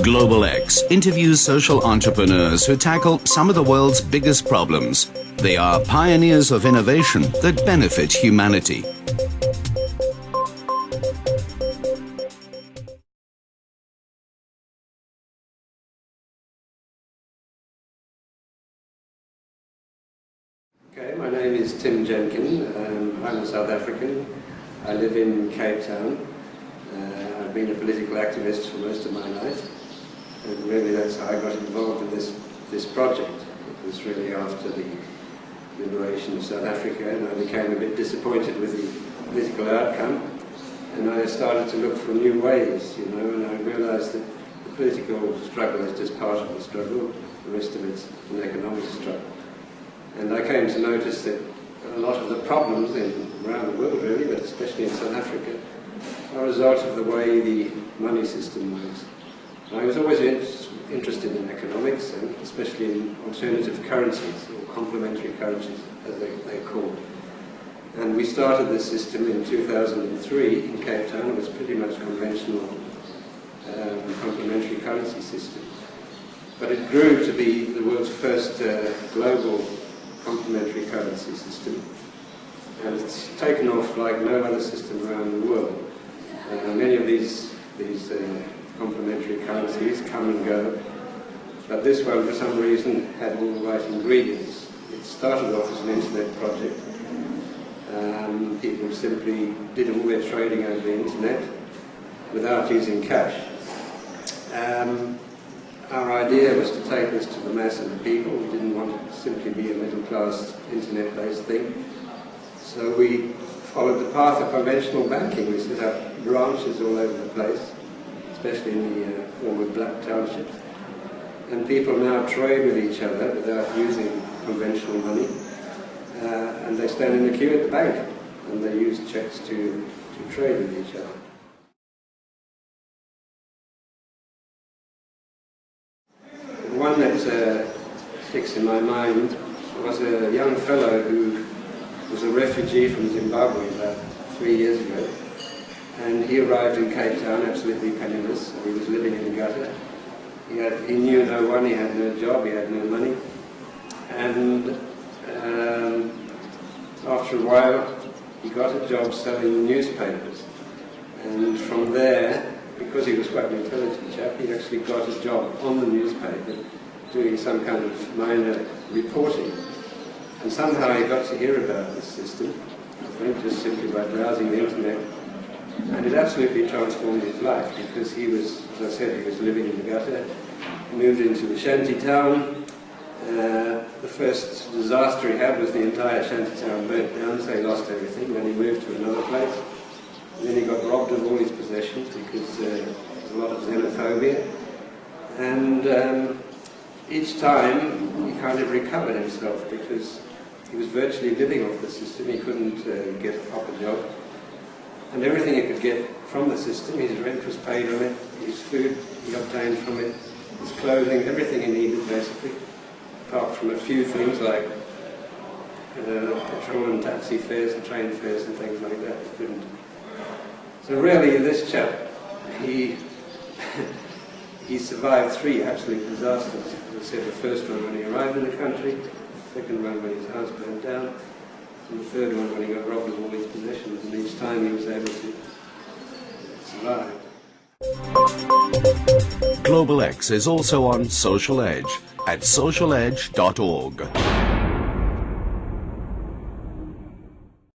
SocialEdge interviews social entrepreneurs who tackle some of the world's biggest problems. They are pioneers of innovation that benefit humanity. Okay, my name is Jenkin. I'm a South African. I live in Cape Town. I've been a political activist for most of my life, and really that's how I got involved in this project. It was really after the liberation of South Africa, and I became a bit disappointed with the political outcome, and I started to look for new ways, and I realized that the political struggle is just part of the struggle, the rest of it's an economic struggle. And I came to notice that a lot of the problems around the world really, but especially in South Africa, are a result of the way the money system works. I was always interested in economics, and especially in alternative currencies, or complementary currencies as they're called. And we started this system in 2003 in Cape Town. It was pretty much conventional complementary currency system. But it grew to be the world's first global complementary currency system. And it's taken off like no other system around the world. Many of these complementary currencies come and go, but this one for some reason had all the right ingredients. It started off as an internet project. People simply did all their trading over the internet without using cash. Our idea was to take this to the mass of the people. We didn't want it to simply be a middle-class internet-based thing. So we followed the path of conventional banking. We set up branches all over the place, especially in the former black townships. And people now trade with each other without using conventional money. And they stand in the queue at the bank, and they use checks to trade with each other. The one that sticks in my mind was a young fellow who was a refugee from Zimbabwe about 3 years ago, and he arrived in Cape Town absolutely penniless. He was living in the gutter. He knew no one, he had no job, he had no money, and after a while he got a job selling newspapers, and from there, because he was quite an intelligent chap, he actually got a job on the newspaper doing some kind of minor reporting. And somehow he got to hear about this system, I think just simply by browsing the internet, and it absolutely transformed his life, because he was, as I said, he was living in the gutter. He moved into the shanty town. The first disaster he had was the entire shanty town burnt down, so he lost everything. Then he moved to another place. And then he got robbed of all his possessions because there was a lot of xenophobia. And each time he kind of recovered himself, because he was virtually living off the system. He couldn't get a proper job. And everything he could get from the system, his rent was paid on it, his food he obtained from it, his clothing, everything he needed basically, apart from a few things like petrol and taxi fares and train fares and things like that. He couldn't. So really this chap, he survived 3 absolute disasters. As I said, the first one when he arrived in the country, the second one when his house burned down, and the third one when he got robbed of all his possessions, and each time he was able to survive. SocialEdge is also on SocialEdge at socialedge.org.